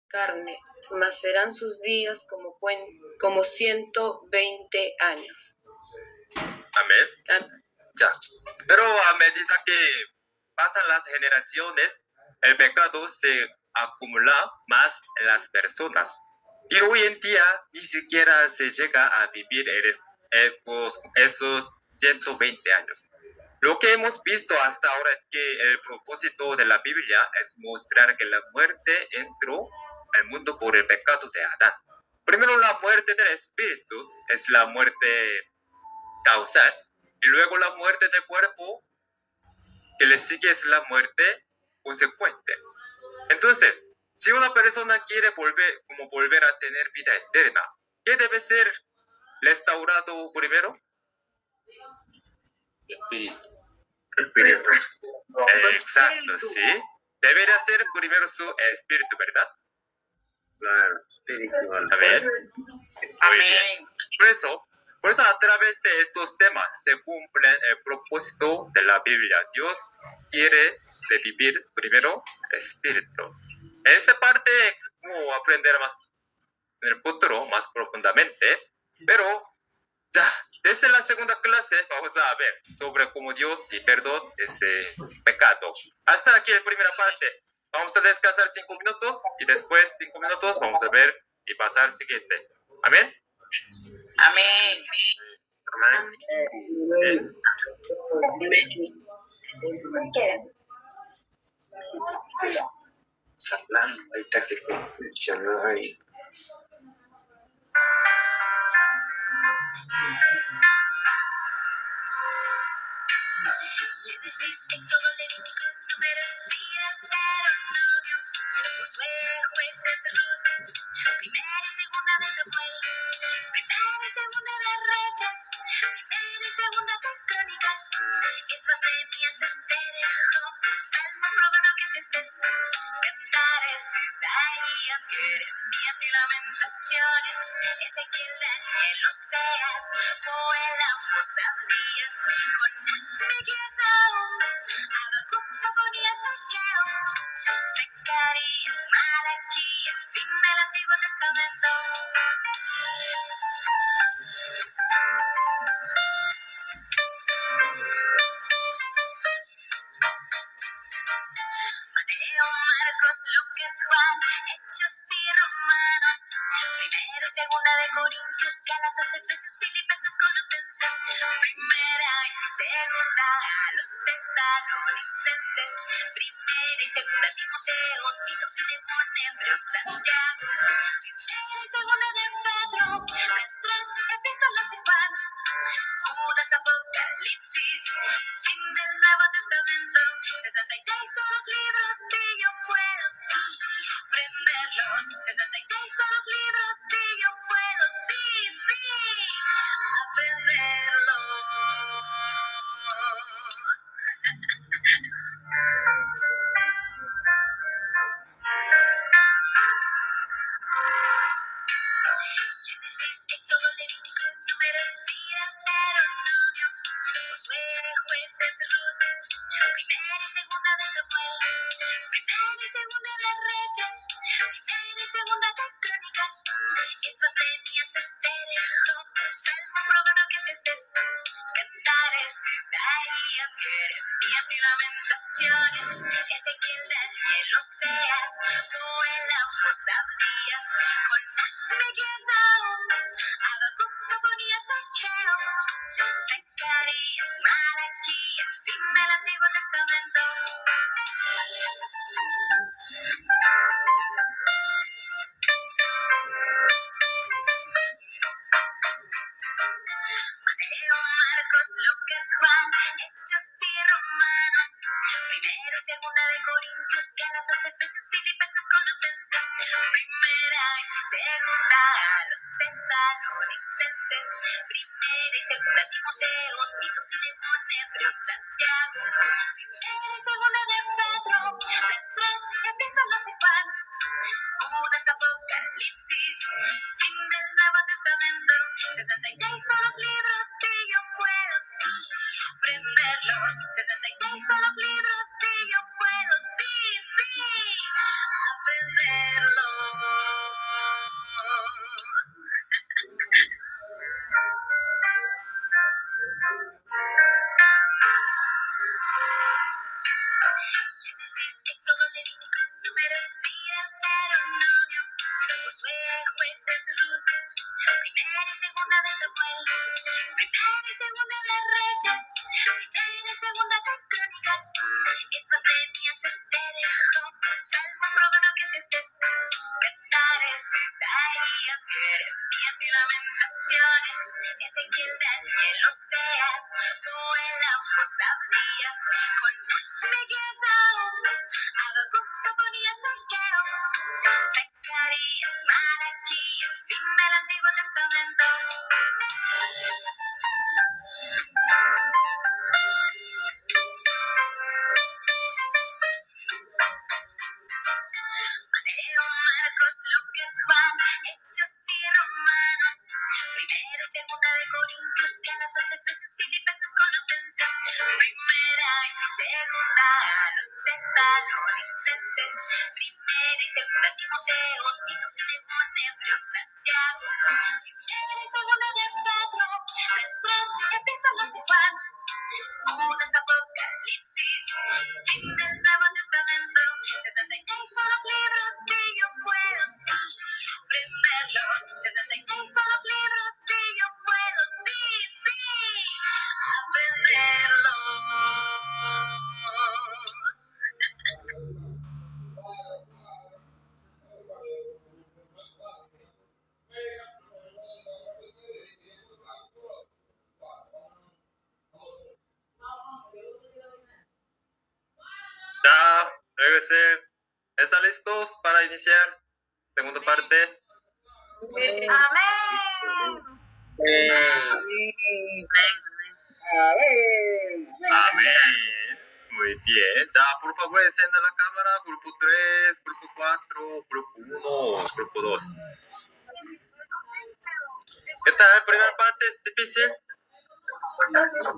carne, mas serán sus días como 120 años. Amén. Ya. Pero a medida que pasan las generaciones, el pecado se acumula más en las personas. Y hoy en día ni siquiera se llega a vivir esos 120 años. Lo que hemos visto hasta ahora es que el propósito de la Biblia es mostrar que la muerte entró al mundo por el pecado de Adán. Primero la muerte del espíritu es la muerte causal y luego la muerte del cuerpo que le sigue es la muerte consecuente. Entonces, si una persona quiere volver a tener vida eterna, ¿qué debe ser restaurado primero? Espíritu. Exacto, sí. Debería ser primero su espíritu, ¿verdad? Claro, espiritual. Amén. Muy bien. Por eso a través de estos temas se cumple el propósito de la Biblia. Dios quiere revivir primero espíritu. En esta parte es como aprender más en el futuro, más profundamente, pero ya, desde la segunda clase vamos a ver sobre cómo Dios y perdón ese pecado. Hasta aquí la primera parte. Vamos a descansar 5 minutos y después 5 minutos vamos a ver y pasar al siguiente. Amén. Amén. Amén. Hablando, ahí está que funcionó ahí. Génesis, Éxodo, Levítico, Números, Días, Deuteronomio, Josué, Jueces, Ruth, Primera y Segunda de Samuel, Primera y Segunda de Reyes, Primera y Segunda de Crónicas, Esdras, Nehemías, Esther, Job, Salmos, Proverbios, Cantares, Isaías, Jeremías y Lamentaciones, Ezequiel, Daniel, Oseas, Joel, Amos, Abdías, Jonás, Miqueas, Nahum, Habacuc, Sofonías, Ageo, Zacarías, Malaquías, fin del Antiguo Testamento. Mateo, Marcos, Lucas, Juan, Hechos y Romanos, Primera y Segunda de Corintios, Gálatas, Efesios, Filipenses, Colosenses, Primera y Segunda a los Tesalonicenses, Primera y Segunda Timoteo, Tito, Filemón, Hebreos, Santiago, Primera y Segunda de Pedro, las 3 epístolas de Juan, Judas, Apocalipsis, fin del Nuevo Testamento, 66 son los libros que yo puedo aprenderlos, 66 son los libros que yo puedo, aprenderlos. Génesis, Éxodo, Levítico, Números, Días, Deuteronomio, Josué, Jueces, Ruth, Primera y Segunda de Samuel, Primera y Segunda de Reyes, Primera y Segunda de Crónicas, Esdras, Nehemías, Esther, Job, Salmos, Proverbios, Cantares, Isaías, Jeremías y Lamentaciones, Ezequiel, Daniel, Oseas, Joel, Amos, Abdías, Jonás, Miqueas, Nahum, Habacuc, Sofonías, Ageo, Zacarías, Malaquías, fin del Antiguo Testamento. Mateo, Marcos, Lucas, Juan, Hechos y Romanos, Primera y Segunda de Corintios, Gálatas, Efesios, Filipenses, Colosenses, Primera y Segunda a los Tesalonicenses, Primera y Segunda Timoteo, Tito, Filemón, Hebreos, Santiago, Primera y Segunda de Pedro, las 3 epístolas de Juan, Judas, Apocalipsis, fin del Nuevo Testamento, 66 son los libros que yo puedo aprenderlos, 66 son los libros que yo puedo aprenderlos. Cantares de Isaías, Jeremías y Lamentaciones, Ezequiel, Daniel, Oseas, Joel, Amos, Abdías, Jonás, Miqueas, Nahum, Habacuc, Sofonías, Ageo, Zacarías, Malaquías, fin del Antiguo Testamento. Mateo, Marcos, Lucas, Juan, Hechos y Romanos, Primera y Segunda de Corintios, Gálatas, Efesios, Filipenses, Colosenses, Primera y Segunda a los Tesalonicenses, Primera y Segunda Timoteo, Tito, Filemón, Hebreos, Santiago, Primera y Segunda de Pedro, las tres epístolas de Juan, Judas, Apocalipsis, fin del Nuevo Testamento, 66 son los libros que yo puedo aprenderlos, 66 son los libros que yo puedo, aprenderlos. Ya, regresé. ¿Están listos para iniciar? Segunda parte. Amén. Amén. Muy bien. Ya, por favor, encienda la cámara. Grupo 3, grupo 4, grupo 1, grupo 2. ¿Qué tal? Primera parte es difícil.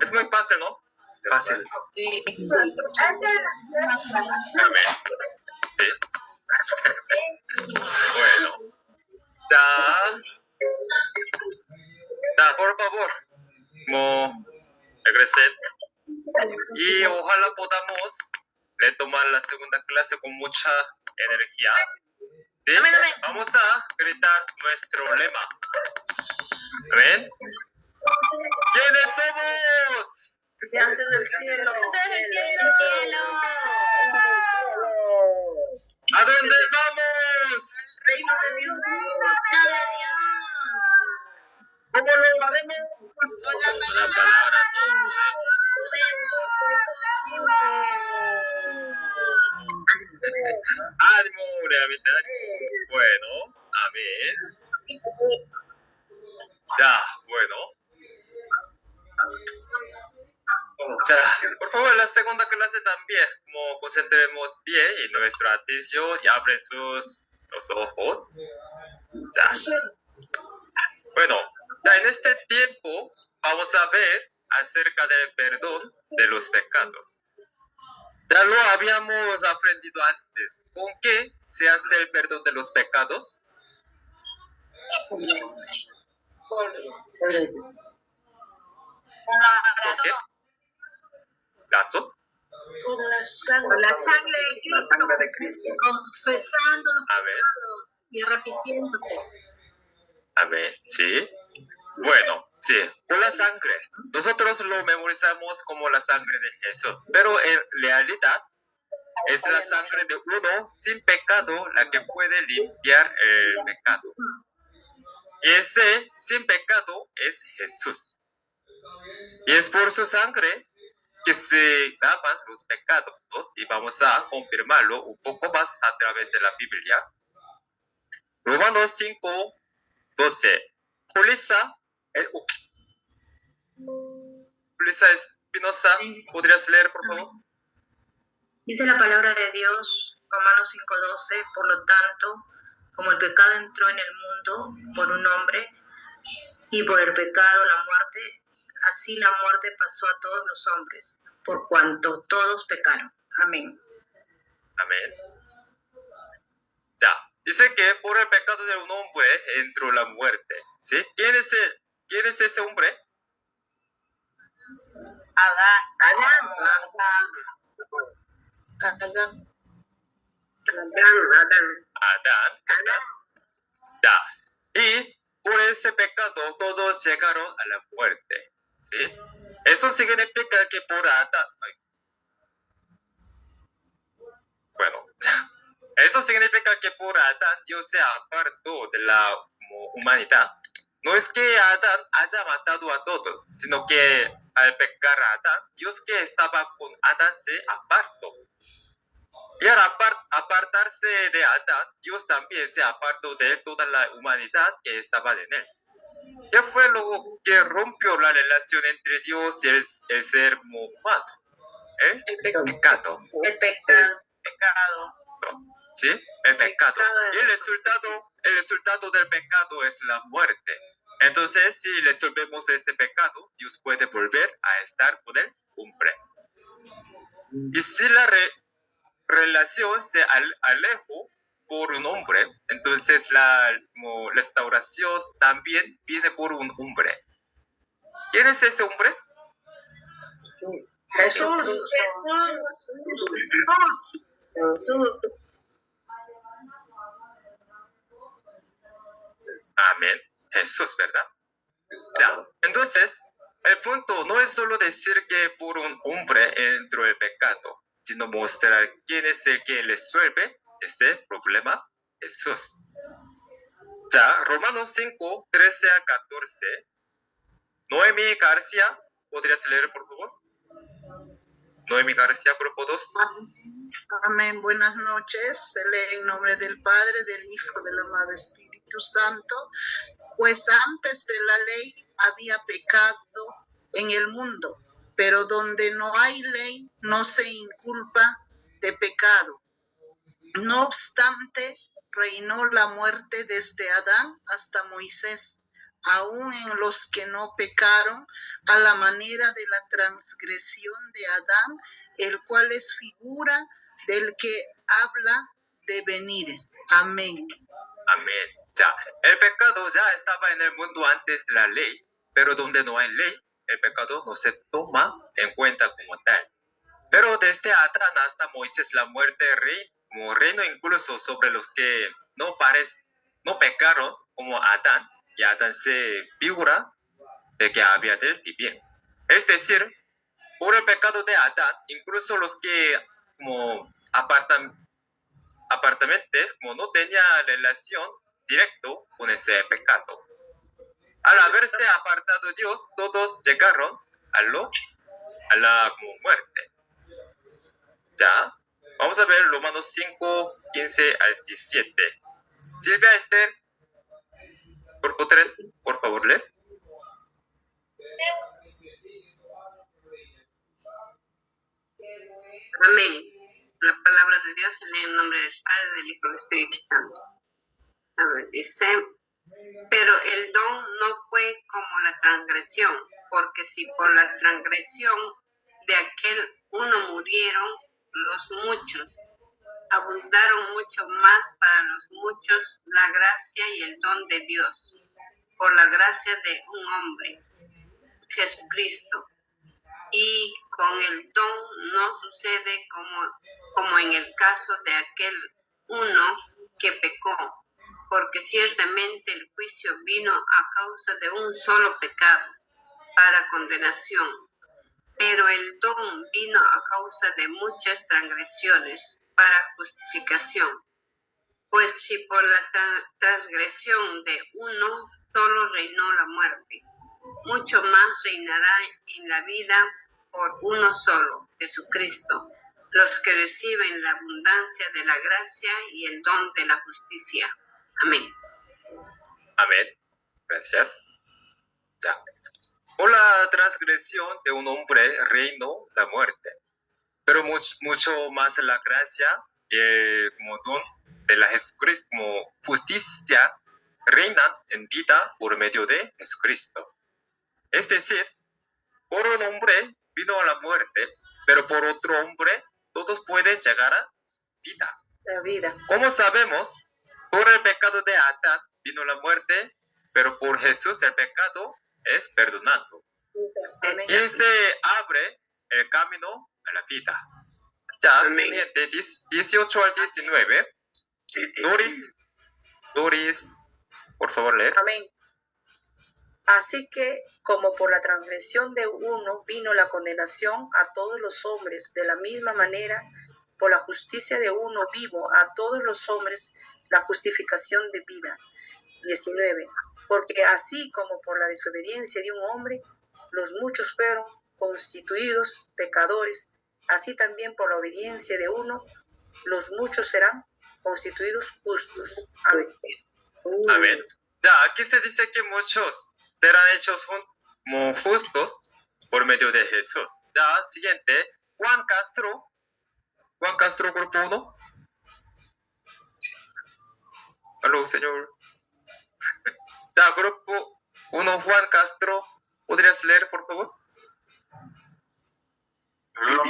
Es muy fácil, ¿no? Fácil. Amén. Sí. Bueno. Ya. Ya, por favor. Como regresen. Y ojalá podamos retomar la segunda clase con mucha energía. ¿Sí? Amén, amén. Vamos a gritar nuestro lema. Amén. ¿Quiénes somos? Antes del cielo. ¿A dónde vamos? Reino de Dios. ¿Cómo lo haremos? Con la palabra todos podemos. Ánimo, realmente ánimo. Bueno, amén. Ya, bueno. Ya, por favor, la segunda clase también, como concentremos bien en nuestra atención y abren los ojos. Ya. Bueno, ya en este tiempo vamos a ver acerca del perdón de los pecados. Ya lo habíamos aprendido antes. ¿Con qué se hace el perdón de los pecados? ¿Con qué? ¿Lazo? Con la sangre de Cristo. Confesando los A ver. pecados y repitiéndose. A ver, sí. Bueno, sí, con la sangre. Nosotros lo memorizamos como la sangre de Jesús, pero en realidad es la sangre de uno sin pecado la que puede limpiar el pecado. Y ese sin pecado es Jesús. Y es por su sangre que se lavan los pecados y vamos a confirmarlo un poco más a través de la Biblia. Romanos 5:12. Julissa Espinosa, ¿podrías leer, por favor? Dice la palabra de Dios, Romanos 5:12, por lo tanto, como el pecado entró en el mundo por un hombre, y por el pecado la muerte, así la muerte pasó a todos los hombres, por cuanto todos pecaron. Amén. Amén. Ya, dice que por el pecado de un hombre entró la muerte. ¿Sí? ¿Quién es ese hombre? Adán. Ya. Y por ese pecado todos llegaron a la muerte. ¿Sí? Eso significa que por Adán... Bueno, Eso significa que por Adán Dios se apartó de la humanidad. No es que Adán haya matado a todos, sino que al pecar a Adán, Dios que estaba con Adán se apartó. Y al apartarse de Adán, Dios también se apartó de toda la humanidad que estaba en él. ¿Qué fue lo que rompió la relación entre Dios y el ser humano? El pecado. El pecado. ¿Sí? El pecado. Y el resultado del pecado es la muerte. Entonces, si resolvemos ese pecado, Dios puede volver a estar con el hombre. Y si la relación se alejó por un hombre, entonces la restauración también viene por un hombre. ¿Quién es ese hombre? Jesús. Amén. Jesús, ¿verdad? Ya. Entonces, el punto no es solo decir que por un hombre entró el pecado, sino mostrar quién es el que resuelve ese problema, Jesús. Ya, Romanos 5, 13 a 14. Noemi García, ¿podrías leer, por favor? Noemi García, grupo 2. Amén. Buenas noches. Se lee en nombre del Padre, del Hijo, del amado Espíritu Santo. Pues antes de la ley había pecado en el mundo, pero donde no hay ley no se inculpa de pecado. No obstante, reinó la muerte desde Adán hasta Moisés, aun en los que no pecaron, a la manera de la transgresión de Adán, el cual es figura del que habla de venir. Amén. Amén. Ya, el pecado ya estaba en el mundo antes de la ley, pero donde no hay ley, el pecado no se toma en cuenta como tal. Pero desde Adán hasta Moisés, la muerte reino incluso sobre los que no pecaron como Adán, y Adán se figura de que había de vivir. Es decir, por el pecado de Adán, incluso los que como apartamentos como no tenían relación directo con ese pecado. Al haberse apartado de Dios, todos llegaron a la como muerte. Ya, vamos a ver Romanos 5, 15 al 17. Silvia Esther, grupo 3, por favor, lee. Amén. La palabra de Dios se lee en nombre del Padre, del Hijo y del Espíritu Santo. A ver, dice, pero el don no fue como la transgresión, porque si por la transgresión de aquel uno murieron los muchos, abundaron mucho más para los muchos la gracia y el don de Dios, por la gracia de un hombre, Jesucristo. Y con el don no sucede como en el caso de aquel uno que pecó, porque ciertamente el juicio vino a causa de un solo pecado, para condenación, pero el don vino a causa de muchas transgresiones, para justificación. Pues si por la transgresión de uno solo reinó la muerte, mucho más reinará en la vida por uno solo, Jesucristo, los que reciben la abundancia de la gracia y el don de la justicia. Amén. Amén. Gracias. Ya. Por la transgresión de un hombre reinó la muerte, pero mucho más la gracia y el como don de la Jesucristo como justicia reinan en vida por medio de Jesucristo. Es decir, por un hombre vino la muerte, pero por otro hombre todos pueden llegar a vida. La vida. Como sabemos, por el pecado de Adán vino la muerte, pero por Jesús el pecado es perdonado. Amén. Y se abre el camino a la vida. Ya, siguiente, 18 al 19. Doris, por favor, leer. Amén. Así que, como por la transgresión de uno vino la condenación a todos los hombres, de la misma manera por la justicia de uno vivo a todos los hombres la justificación de vida. 19. Porque así como por la desobediencia de un hombre, los muchos fueron constituidos pecadores, así también por la obediencia de uno, los muchos serán constituidos justos. Amén. Amén. Ya, aquí se dice que muchos serán hechos como justos por medio de Jesús. Ya, siguiente, Juan Castro, grupo 1. Aló, señor. Ya, grupo 1, Juan Castro, ¿podrías leer, por favor? Perdón.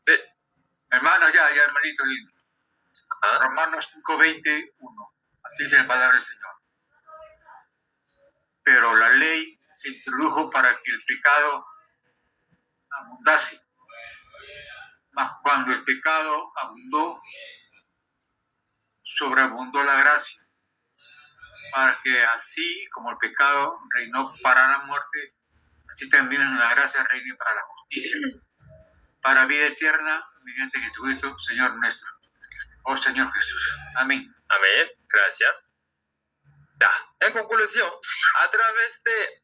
Sí. Hermano, ya, hermanito lindo. Romanos 5:21. Así dice la palabra del Señor. Pero la ley se introdujo para que el pecado abundase. Mas cuando el pecado abundó, sobreabundó la gracia, para que así como el pecado reinó para la muerte, así también la gracia reine para la justicia, para vida eterna, mediante Jesucristo, Señor nuestro. Oh Señor Jesús. Amén. Amén. Gracias. Ya, en conclusión, a través de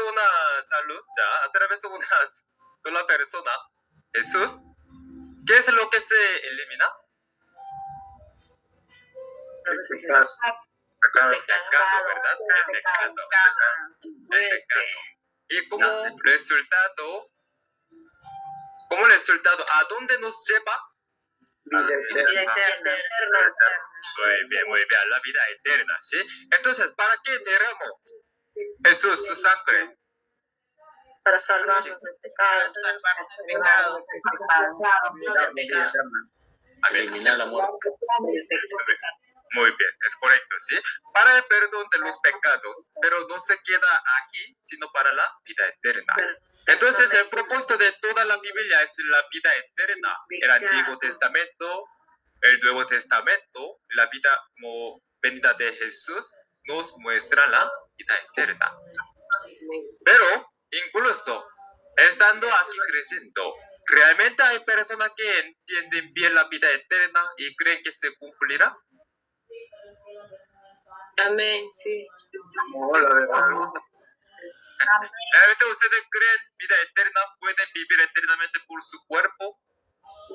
una salud, ya, a través de una persona, Jesús, ¿qué es lo que se elimina? Pecado, ¿verdad? El pecado. Y como resultado, ¿a dónde nos lleva? Vida eterna. Muy bien, la vida eterna, ¿sí? Entonces, ¿para qué derramó Jesús su sangre? Para salvarnos del pecado. Amén. Eliminar la muerte. Muy bien, es correcto, ¿sí? Para el perdón de los pecados, pero no se queda aquí, sino para la vida eterna. Entonces, el propósito de toda la Biblia es la vida eterna. El Antiguo Testamento, el Nuevo Testamento, la vida como venida de Jesús nos muestra la vida eterna. Pero, incluso, estando aquí creciendo, ¿realmente hay personas que entienden bien la vida eterna y creen que se cumplirá? Amén, sí. ¿Realmente ustedes creen vida eterna? ¿Pueden vivir eternamente por su cuerpo?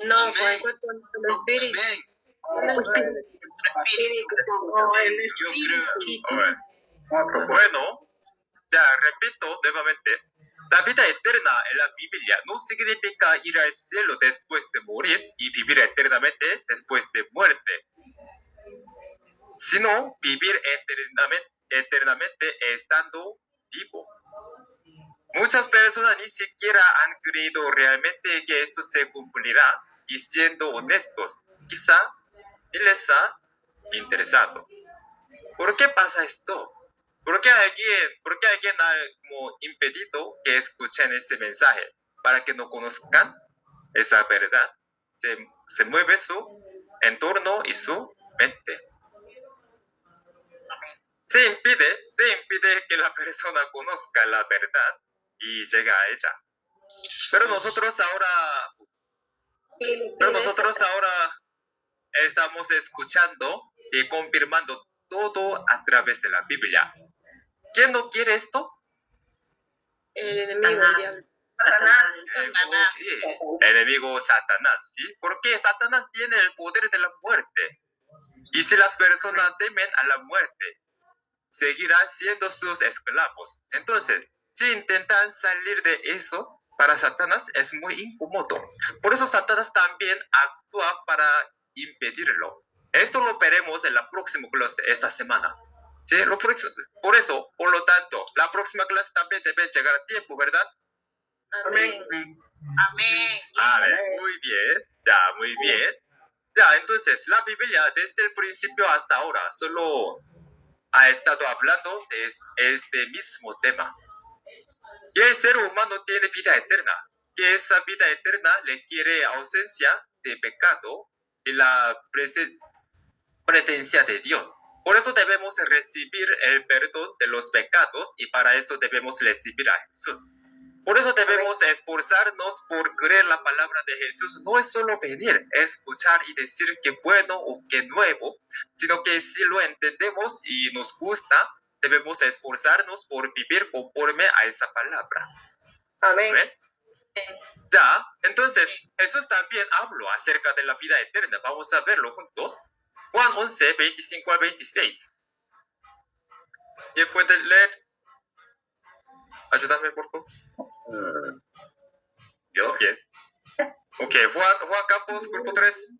No, con el cuerpo del espíritu. Bueno, ya repito nuevamente, la vida eterna en la Biblia no significa ir al cielo después de morir y vivir eternamente después de muerte, sino vivir eternamente estando vivo. Muchas personas ni siquiera han creído realmente que esto se cumplirá y siendo honestos, quizá ni les ha interesado. ¿Por qué pasa esto? ¿Por qué alguien ha como impedido que escuchen este mensaje? Para que no conozcan esa verdad. Se mueve su entorno y su mente. Se impide que la persona conozca la verdad y llegue a ella. Pero nosotros ahora estamos escuchando y confirmando todo a través de la Biblia. ¿Quién no quiere esto? El enemigo, el diablo. Satanás. Sí, el enemigo Satanás, ¿sí? Porque Satanás tiene el poder de la muerte. Y si las personas temen a la muerte, seguirán siendo sus esclavos. Entonces, si intentan salir de eso, para Satanás es muy incómodo. Por eso Satanás también actúa para impedirlo. Esto lo veremos en la próxima clase esta semana. ¿Sí? Por lo tanto, la próxima clase también debe llegar a tiempo, ¿verdad? Amén. Amén. A ver, muy bien. Ya, muy bien. Ya, entonces, la Biblia desde el principio hasta ahora solo ha estado hablando de este mismo tema. Y el ser humano tiene vida eterna, que esa vida eterna le quiere ausencia de pecado y la presencia de Dios. Por eso debemos recibir el perdón de los pecados y para eso debemos recibir a Jesús. Por eso debemos esforzarnos por creer la palabra de Jesús. No es solo venir, escuchar y decir que bueno o que nuevo, sino que si lo entendemos y nos gusta, debemos esforzarnos por vivir conforme a esa palabra. Amén. ¿Ven? Ya, entonces Jesús también habló acerca de la vida eterna. Vamos a verlo juntos. Juan 11, 25 al 26. ¿Quién puede leer? Ayúdame, por favor. ¿Yo? Bien. Ok, Juan Campos, grupo 3.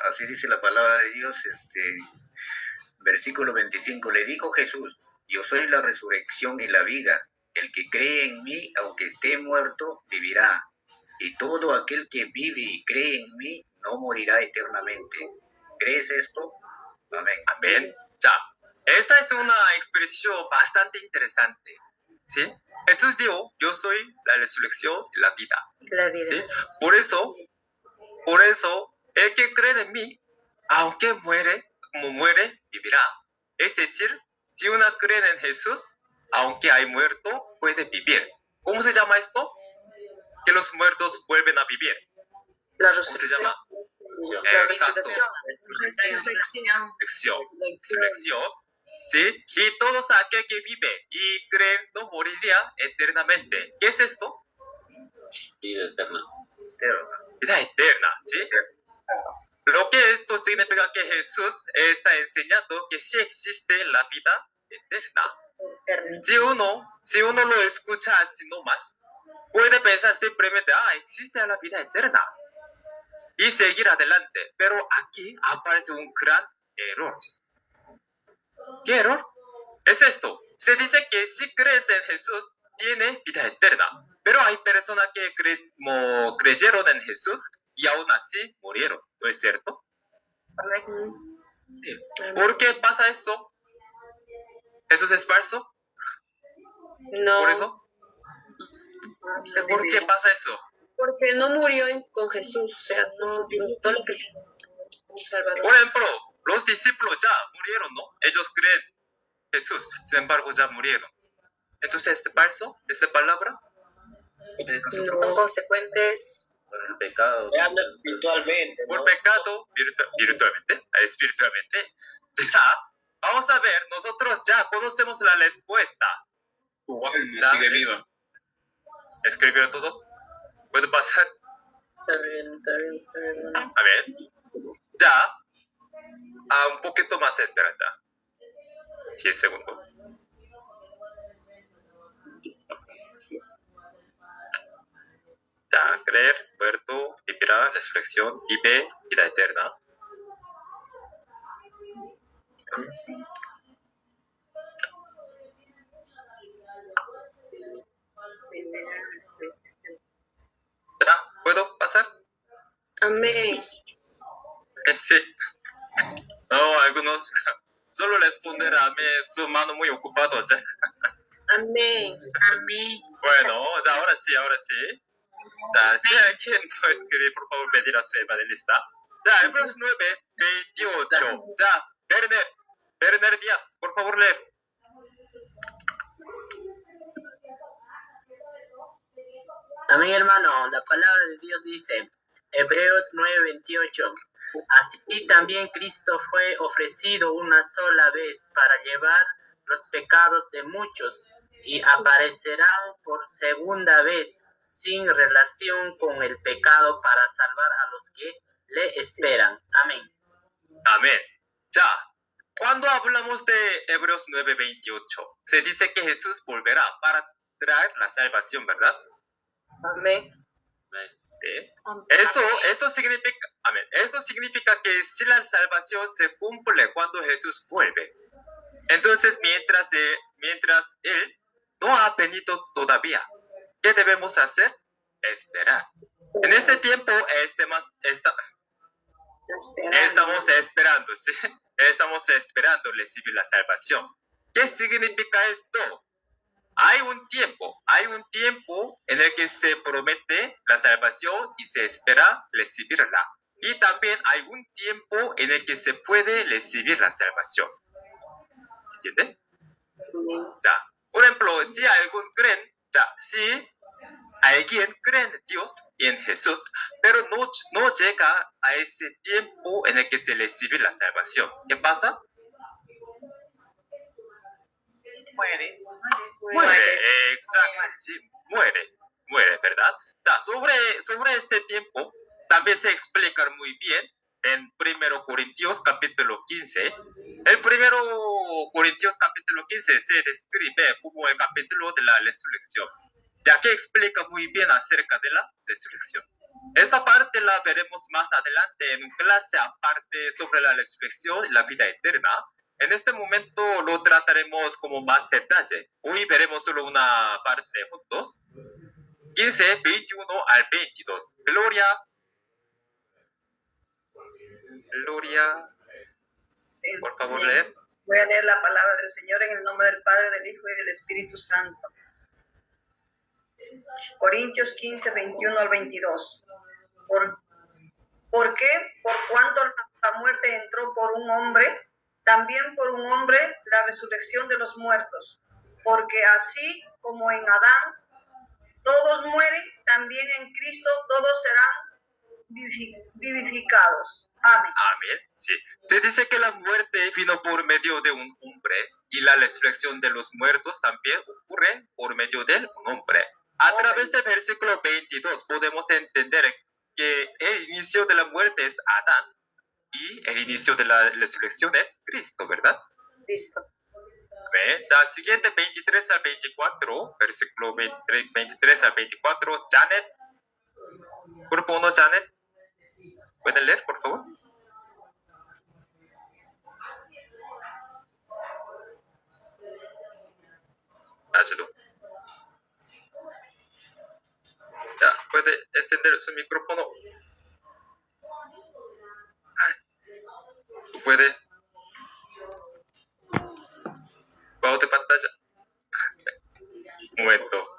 Así dice la palabra de Dios, versículo 25. Le dijo Jesús: yo soy la resurrección y la vida. El que cree en mí, aunque esté muerto, vivirá. Y todo aquel que vive y cree en mí, no morirá eternamente. ¿Crees esto? Amén. Amén. Ya, esta es una expresión bastante interesante. ¿Sí? Jesús dijo, yo soy la resurrección y la vida. La vida. ¿Sí? Por eso, el que cree en mí, aunque muere, como muere, vivirá. Es decir, si uno cree en Jesús, aunque hay muerto, puede vivir. ¿Cómo se llama esto? Que los muertos vuelven a vivir. La ¿Cómo se resurrección. llama? La Exacto. resurrección. Resurrección. ¿Sí? Y todos aquel que vive y cree no moriría eternamente. ¿Qué es esto? Vida eterna. Vida eterna, ¿sí? Lo que esto significa que Jesús está enseñando que sí existe la vida eterna. Si uno lo escucha así nomás, puede pensar simplemente, existe la vida eterna y seguir adelante. Pero aquí aparece un gran error. ¿Qué error? Es esto. Se dice que si crees en Jesús, tiene vida eterna. Pero hay personas que creyeron en Jesús y aún así murieron. ¿No es cierto? ¿Por qué pasa eso? ¿Jesús es falso? No. ¿Por eso? ¿Por qué pasa eso? Porque no murió con Jesús, o sea, no Salvador. Por ejemplo, los discípulos ya murieron, ¿no? Ellos creen en Jesús, sin embargo ya murieron. Entonces, ¿es falso? ¿Esta palabra? Son consecuentes. Por el pecado. Espiritualmente. Por pecado, espiritualmente. Ya, vamos a ver, nosotros ya conocemos la respuesta. Tu alma sigue viva. ¿Escribieron todo? ¿Puedo pasar? Está bien. A ver. Ya. Un poquito más esperanza. 10 segundos. Ya, creer, muerto, vivirá, resurrección, vive, vida eterna. ¿Ya? ¿Puedo pasar? Amén. Sí. No, algunos solo responder a mí, su mano muy ocupado. ¿Sí? Amén. Bueno, ya, ahora sí. Ya, si alguien no escribe, por favor, pedir a su evangelista. Ya, Hebreos 9, 28. Ya, Werner Díaz, por favor, lee. Amén, hermano. La palabra de Dios dice, Hebreos 9:28. Así también Cristo fue ofrecido una sola vez para llevar los pecados de muchos y aparecerá por segunda vez sin relación con el pecado para salvar a los que le esperan. Amén. Amén. Ya, cuando hablamos de Hebreos 9:28, se dice que Jesús volverá para traer la salvación, ¿verdad? Amén. Eso significa, amén. Eso significa que si la salvación se cumple cuando Jesús vuelve, entonces mientras Él no ha venido todavía, ¿qué debemos hacer? Esperar. En este tiempo estamos esperando, ¿sí? Estamos esperando recibir la salvación. ¿Qué significa esto? Hay un tiempo en el que se promete la salvación y se espera recibirla. Y también hay un tiempo en el que se puede recibir la salvación. ¿Entienden? Ya. Por ejemplo, si algún creen, ya, si alguien cree en Dios y en Jesús, pero no llega a ese tiempo en el que se recibe la salvación. ¿Qué pasa? Muere. Exacto, sí, muere, ¿verdad? Sobre este tiempo también se explica muy bien en 1 Corintios capítulo 15. El 1 Corintios capítulo 15 se describe como el capítulo de la resurrección, ya que explica muy bien acerca de la resurrección. Esta parte la veremos más adelante en una clase aparte sobre la resurrección y la vida eterna. En este momento lo trataremos como más detalle. Hoy veremos solo una parte juntos. 15, 21 al 22. Gloria. Sí, Por favor, bien. leer. Voy a leer la palabra del Señor en el nombre del Padre, del Hijo y del Espíritu Santo. Corintios 15, 21 al 22. ¿Por qué? Por cuanto la muerte entró por un hombre, también por un hombre la resurrección de los muertos. Porque así como en Adán todos mueren, también en Cristo todos serán vivificados. Amén. Amén. Sí. Se dice que la muerte vino por medio de un hombre y la resurrección de los muertos también ocurre por medio de un hombre. A través del versículo 22 podemos entender que el inicio de la muerte es Adán y el inicio de la resurrección es Cristo, ¿verdad? Cristo. 네, 자, siguiente 23 al 24, versículo 23 al 24, Janet, grupo 1, Janet, ¿pueden leer, por favor? Ayudo. Ya, puede encender su micrófono. Puede. Bajo de pantalla. Un momento.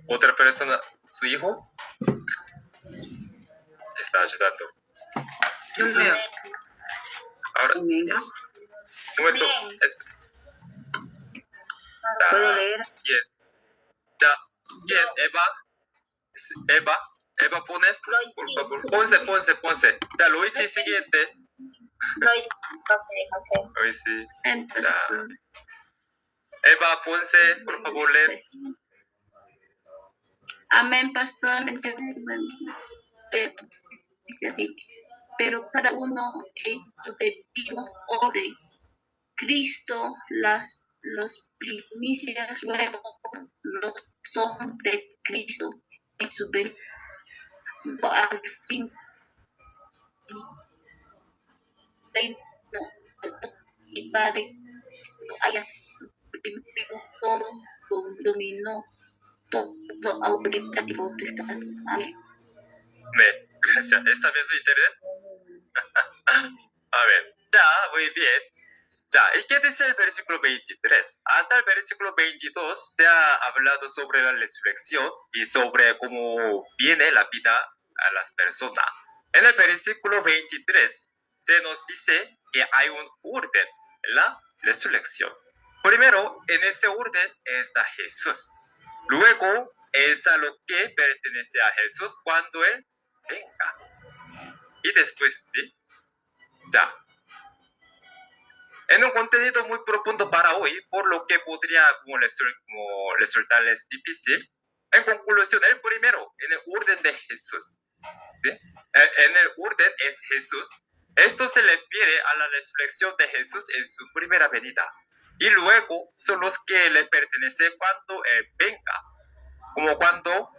Otra persona, su hijo, está ayudando. Yo leo. Ahora, un momento. ¿Puedo leer? Bien. Ya, bien, Eva, pones, por favor. Ponce. Ya, Luis, y siguiente. Luis, sí. Ya. Eva, Ponce, por favor, leer. Amén, pastor. Dice así, pero cada uno en su debido orden. Cristo, los primicias, luego los son de Cristo en su venida al fin. Y Padre haya todo, dominó todo autoridad y potestad. Amén. Gracias. ¿Está bien su internet? A ver, ya, muy bien. Ya, ¿y qué dice el versículo 23? Hasta el versículo 22 se ha hablado sobre la resurrección y sobre cómo viene la vida a las personas. En el versículo 23 se nos dice que hay un orden en la resurrección. Primero, en ese orden está Jesús. Luego, está lo que pertenece a Jesús cuando Él venga. Y después, ¿sí? Ya. En un contenido muy profundo para hoy, por lo que podría como resultarles difícil. En conclusión, el primero, en el orden de Jesús. ¿Sí? En el orden es Jesús. Esto se refiere a la resurrección de Jesús en su primera venida. Y luego son los que le pertenecen cuando Él venga. Como cuando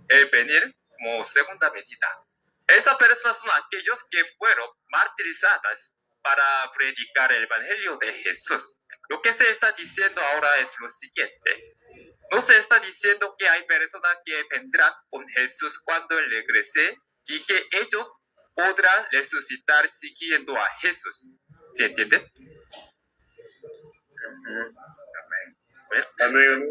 Él venir como segunda venida. Esas personas son aquellos que fueron martirizadas para predicar el Evangelio de Jesús. Lo que se está diciendo ahora es lo siguiente. No se está diciendo que hay personas que vendrán con Jesús cuando Él regrese y que ellos podrán resucitar siguiendo a Jesús. ¿Se entiende? Amén.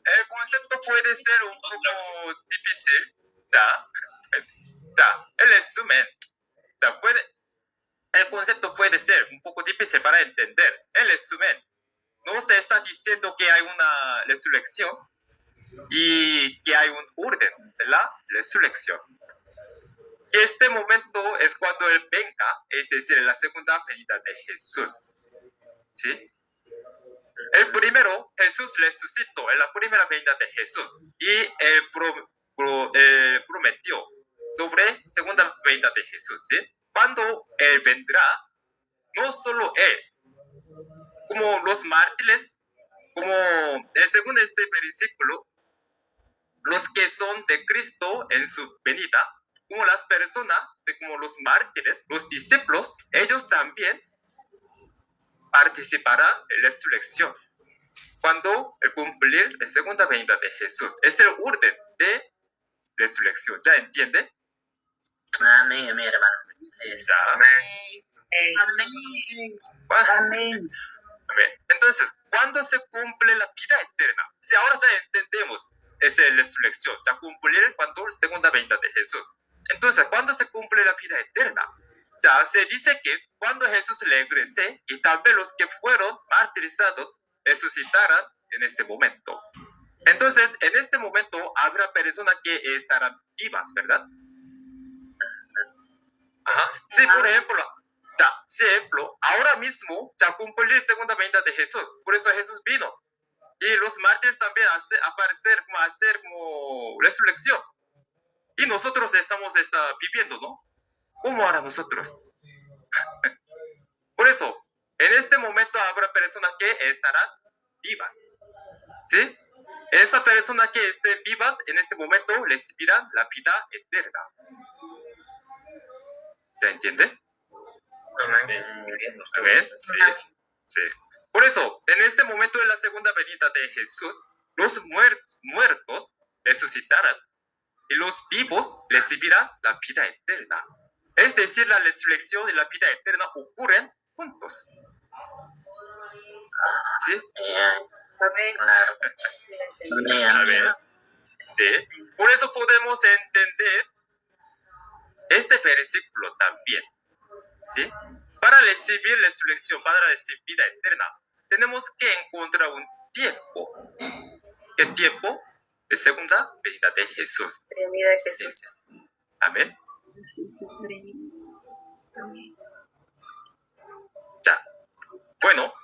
El concepto puede ser un poco difícil. El resumen. El concepto puede ser un poco difícil para entender. El resumen. No se está diciendo que hay una resurrección y que hay un orden de la resurrección. Y este momento es cuando Él venga, es decir, en la segunda venida de Jesús. ¿Sí? El primero, Jesús resucitó en la primera venida de Jesús y Él prometió sobre segunda venida de Jesús. ¿Sí? Cuando Él vendrá, no solo Él, como los mártires, como según este versículo, los que son de Cristo en su venida, como las personas, como los mártires, los discípulos, ellos también participarán en la resurrección cuando el cumplir la segunda venida de Jesús. Es el orden de resurrección. ¿Ya entiende? Amén, amén, hermano. Sí, sí. Amén. Amén. Entonces, ¿cuándo se cumple la vida eterna? Si ahora ya entendemos esa resurrección, ya cumplir cuando la segunda venida de Jesús. Entonces, ¿cuándo se cumple la vida eterna? Ya se dice que cuando Jesús regrese y también los que fueron martirizados resucitarán en este momento. Entonces, en este momento habrá personas que estarán vivas, ¿verdad? Ajá. Sí, por ejemplo, ahora mismo ya cumplir la segunda venida de Jesús. Por eso Jesús vino. Y los mártires también hacer como resurrección. Y nosotros estamos viviendo, ¿no? ¿Cómo hará nosotros? Por eso, en este momento habrá personas que estarán vivas. ¿Sí? Esas personas que estén vivas en este momento recibirán la vida eterna. ¿Ya entiende? ¿Ves? Sí. Sí. Por eso, en este momento de la segunda venida de Jesús, los muertos resucitarán y los vivos recibirán la vida eterna. Es decir, la resurrección y la vida eterna ocurren juntos. ¿Sí? Amén. ¿Sí? Por eso podemos entender este versículo también. ¿Sí? Para recibir resurrección, para recibir vida eterna, tenemos que encontrar un tiempo. ¿Qué tiempo? De segunda venida de Jesús. Venida de Jesús. Amén. Ya. Bueno.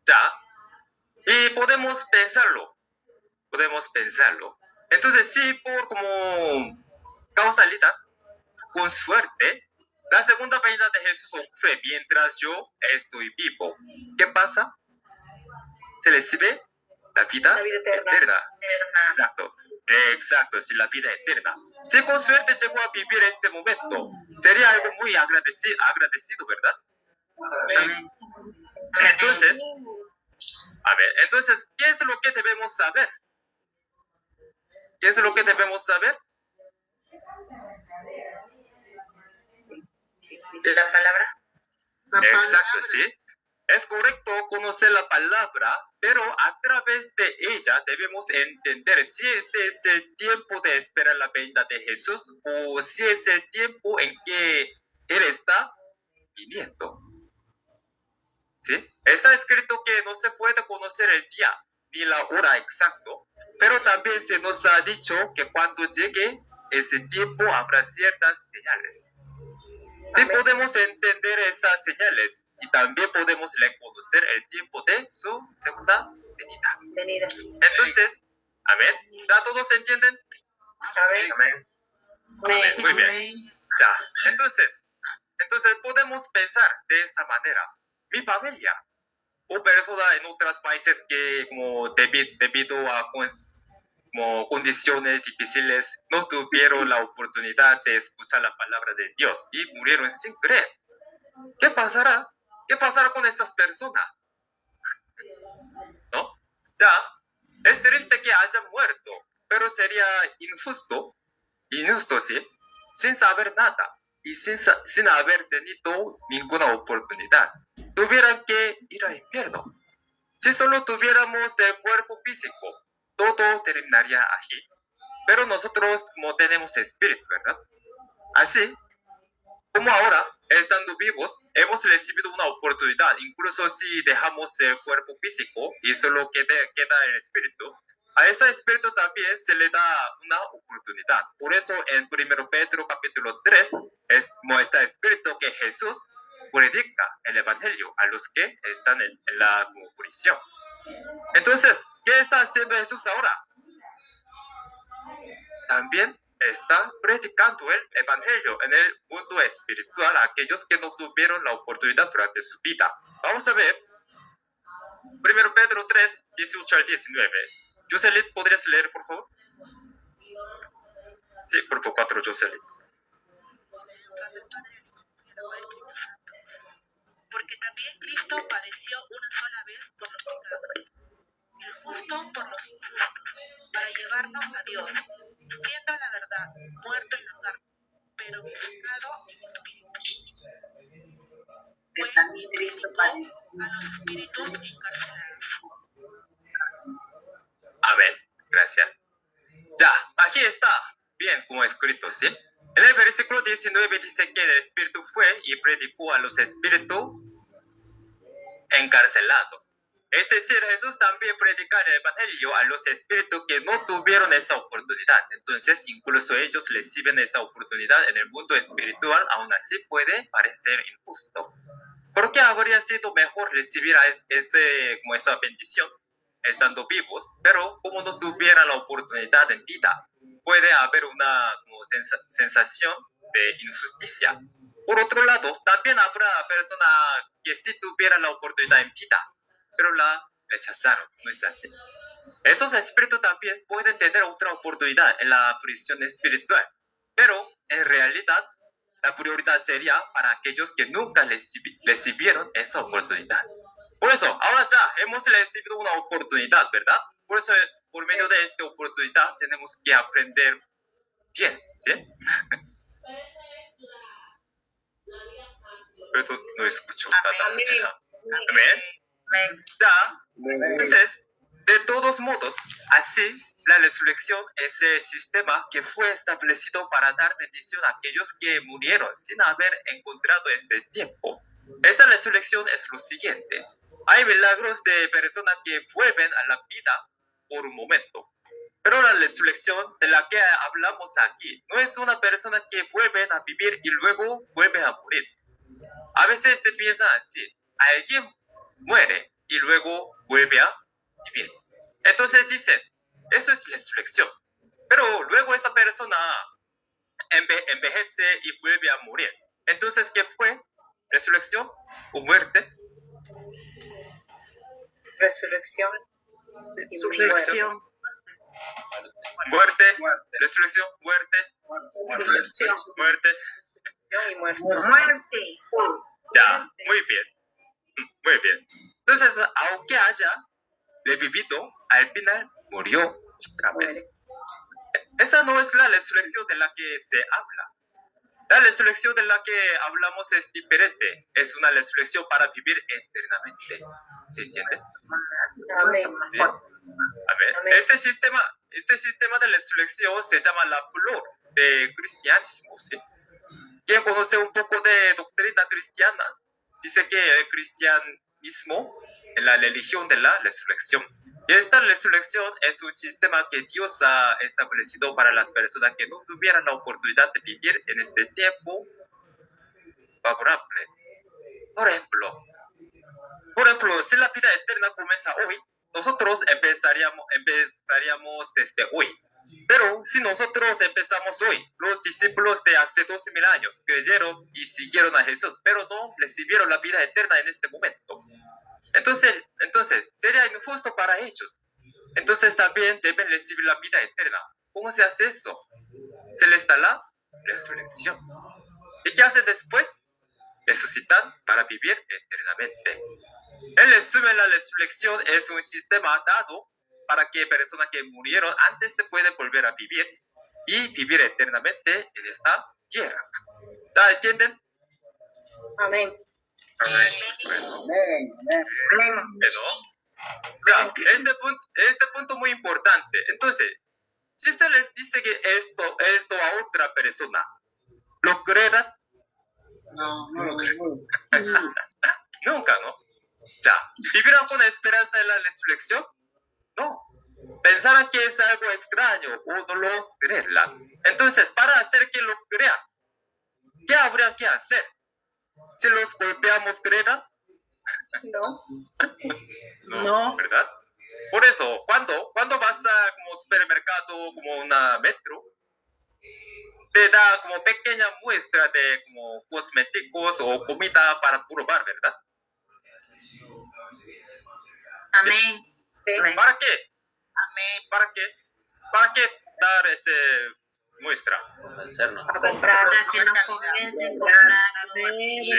Ya. Y podemos pensarlo. Entonces, sí, por como causalidad, con suerte, la segunda venida de Jesús ocurre mientras yo estoy vivo. ¿Qué pasa? Se recibe la vida eterna. Exacto, sí, la vida eterna. Si con suerte llegó a vivir este momento, sería algo muy agradecido, ¿verdad? Entonces, ¿qué es lo que debemos saber? ¿Qué es lo que debemos saber? ¿La palabra? Exacto, sí. Es correcto conocer la palabra, pero a través de ella debemos entender si este es el tiempo de esperar la venida de Jesús o si es el tiempo en que Él está viniendo. ¿Sí? Está escrito que no se puede conocer el día ni la hora exacto, pero también se nos ha dicho que cuando llegue ese tiempo habrá ciertas señales. Sí, podemos entender esas señales y también podemos reconocer el tiempo de su segunda venida. Entonces, amén. ¿Ya todos entienden? Amén. Muy bien. Ya. Entonces podemos pensar de esta manera. Mi familia o personas en otros países que como debido a como condiciones difíciles no tuvieron la oportunidad de escuchar la palabra de Dios y murieron sin creer. ¿Qué pasará? ¿Qué pasará con estas personas? ¿No? Ya, es triste que hayan muerto, pero sería injusto, sí, sin saber nada y sin haber tenido ninguna oportunidad. Tuvieran que ir al infierno. Si solo tuviéramos el cuerpo físico, todo terminaría aquí. Pero nosotros como tenemos espíritu, ¿verdad? Así como ahora estando vivos, hemos recibido una oportunidad, incluso si dejamos el cuerpo físico y solo queda el espíritu, a ese espíritu también se le da una oportunidad. Por eso en 1 Pedro capítulo 3 está escrito que Jesús predica el evangelio a los que están en la prisión. Entonces, ¿qué está haciendo Jesús ahora? También está predicando el evangelio en el mundo espiritual a aquellos que no tuvieron la oportunidad durante su vida. Vamos a ver 1 Pedro 3, 18 al 19. Jocelyn, ¿podrías leer, por favor? Sí, grupo 4, Jocelyn. Porque también Cristo padeció una sola vez por los pecados, el justo por los injustos, para llevarnos a Dios, siendo la verdad muerto en la carne, pero vivificado en espíritu. Que también Cristo padeció a los espíritus encarcelados. Amén. Gracias. Ya, aquí está bien como escrito, ¿sí? En el versículo 19 dice que el Espíritu fue y predicó a los espíritus encarcelados. Es decir, Jesús también predica el evangelio a los espíritus que no tuvieron esa oportunidad. Entonces, incluso ellos reciben esa oportunidad en el mundo espiritual, aún así puede parecer injusto. ¿Por qué habría sido mejor recibir esa bendición estando vivos, pero como no tuviera la oportunidad en vida? Puede haber una sensación de injusticia. Por otro lado, también habrá personas que sí tuvieran la oportunidad en vida, pero la rechazaron, ¿no es así? Esos espíritus también pueden tener otra oportunidad en la prisión espiritual, pero en realidad la prioridad sería para aquellos que nunca recibieron esa oportunidad. Por eso, ahora ya hemos recibido una oportunidad, ¿verdad? Por eso, por medio de esta oportunidad, tenemos que aprender bien, ¿sí? Pero no escucho nada. Amén. Ya, entonces, de todos modos, así, la resurrección es el sistema que fue establecido para dar bendición a aquellos que murieron sin haber encontrado ese tiempo. Esta resurrección es lo siguiente. Hay milagros de personas que vuelven a la vida por un momento. Pero la resurrección de la que hablamos aquí no es una persona que vuelve a vivir y luego vuelve a morir. A veces se piensa así. Alguien muere y luego vuelve a vivir. Entonces dicen, eso es resurrección. Pero luego esa persona envejece y vuelve a morir. Entonces, ¿qué fue? ¿Resurrección o muerte? resurrección y Resurrección. Muerte, resurrección, muerte, muerte. y muerte. Ya, muy bien. Muy bien. Entonces, aunque haya revivido, al final murió otra vez. Esa no es la resurrección de la que se habla. La resurrección de la que hablamos es diferente. Es una resurrección para vivir eternamente. ¿Se entiende? Amén. ¿Sí? Amén. Este sistema de resurrección se llama la flor de cristianismo. ¿Sí? Quien conoce un poco de doctrina cristiana dice que el cristianismo es la religión de la resurrección. Y esta resurrección es un sistema que Dios ha establecido para las personas que no tuvieran la oportunidad de vivir en este tiempo favorable. Por ejemplo, si la vida eterna comienza hoy, nosotros empezaríamos desde hoy. Pero si nosotros empezamos hoy, los discípulos de hace 2000 años creyeron y siguieron a Jesús, pero no recibieron la vida eterna en este momento. Entonces, sería injusto para ellos. Entonces también deben recibir la vida eterna. ¿Cómo se hace eso? Se les da la resurrección. ¿Y qué hacen después? Resucitan para vivir eternamente. En resumen, la resurrección es un sistema dado para que personas que murieron antes de poder volver a vivir y vivir eternamente en esta tierra. ¿Ya entienden? Amén. Bueno, ya, este punto muy importante. Entonces, si se les dice que esto a otra persona, ¿lo creerán? No, no lo creo. Nunca, ¿no? Ya, ¿vivirán con esperanza en la resurrección? No. Pensarán que es algo extraño o no lo creerán. Entonces, para hacer que lo crean, ¿qué habría que hacer? Si los golpeamos, ¿creerán? No. No, ¿verdad? Por eso, cuando vas a como supermercado, como una metro, te da como pequeña muestra de como cosméticos o comida para probar, ¿verdad? Amén. ¿Sí? Amén. ¿Para qué? ¿Para qué? ¿Para qué dar muestra? Convencernos. A comprar. Para que nos convencen a comprar.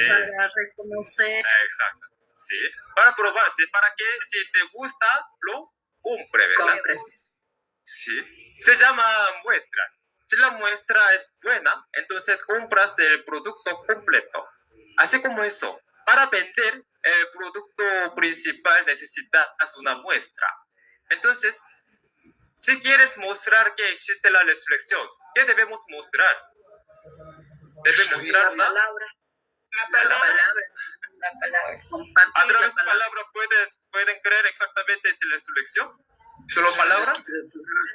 Para reconocer. Exacto. Sí. Para probar, ¿sí? Para que si te gusta, lo compre, ¿verdad? Compres. Sí. Se llama muestra. Si la muestra es buena, entonces compras el producto completo. Así como eso. Para vender el producto principal necesitas una muestra. Entonces, si quieres mostrar que existe la resurrección, ¿qué debemos mostrar? Debemos mostrar una palabra. La palabra. a través de palabra pueden creer exactamente esta resurrección. ¿Solo palabra?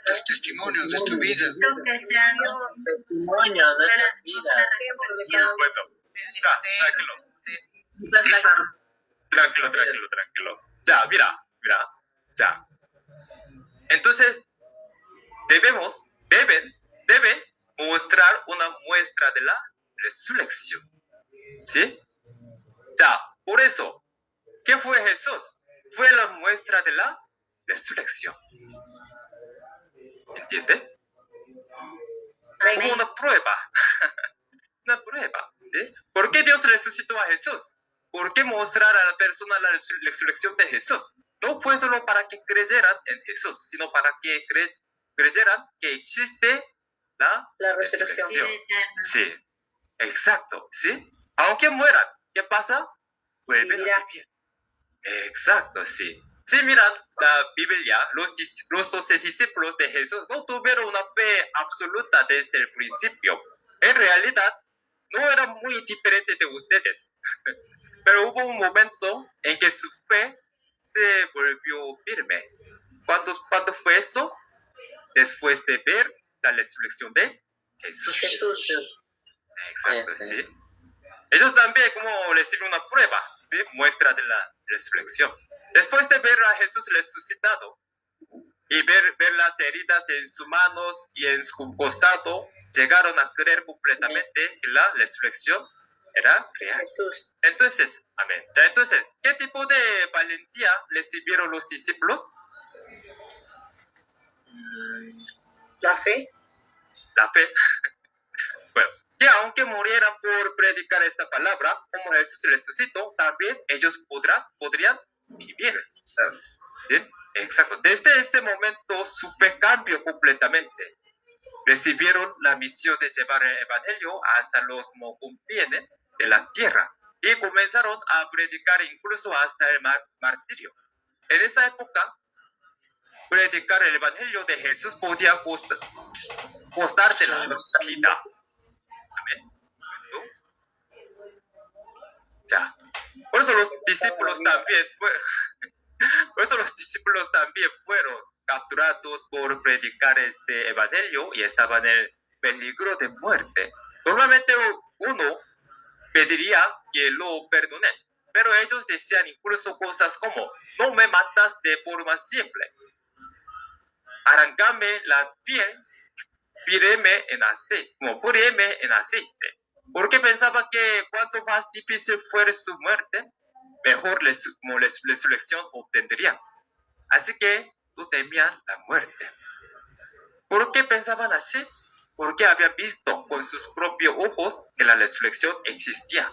Tus testimonios de tu vida. Creo que sean Testimonio de esas vidas. Bueno, ya, tranquilo. Ya, mira, ya. Entonces, debe mostrar una muestra de la resurrección. ¿Sí? Ya, por eso, ¿qué fue Jesús? Fue la muestra de la resurrección. ¿Entiende? Como una prueba. Una prueba. ¿Sí? ¿Por qué Dios resucitó a Jesús? ¿Por qué mostrar a la persona la resurrección de Jesús? No fue solo para que creyeran en Jesús, sino para que creyeran que existe la resurrección. Sí, exacto, ¿sí? Aunque mueran, ¿qué pasa? Vuelven a vivir. Exacto, sí. Sí, mirad la Biblia, los 12 discípulos de Jesús no tuvieron una fe absoluta desde el principio. En realidad, no era muy diferente de ustedes. Pero hubo un momento en que su fe se volvió firme. ¿Cuándo fue eso? Después de ver la resurrección de Jesús. Exacto, sí. Ellos también como reciben una prueba, ¿sí? Muestra de la resurrección. Después de ver a Jesús resucitado y ver las heridas en sus manos y en su costado, llegaron a creer completamente que la resurrección era real. Jesús. Entonces, amén. Ya, entonces, ¿qué tipo de valentía recibieron los discípulos? La fe. La fe. Bueno, que aunque murieran por predicar esta palabra, como Jesús resucitó, también ellos podrían vivir. ¿Bien? Exacto. Desde este momento su fe cambió completamente. Recibieron la misión de llevar el evangelio hasta los confines de la tierra y comenzaron a predicar incluso hasta el martirio. En esa época, predicar el evangelio de Jesús podía costarte la vida. Amén. Ya. Por eso los discípulos también fueron capturados por predicar este evangelio y estaban en el peligro de muerte. Normalmente uno pediría que lo perdonen, pero ellos decían incluso cosas como: no me matas de forma simple, arráncame la piel, píreme en aceite, porque pensaba que cuanto más difícil fuera su muerte, mejor resurrección obtendrían. Así que no temían la muerte. ¿Por qué pensaban así? Porque habían visto con sus propios ojos que la resurrección existía.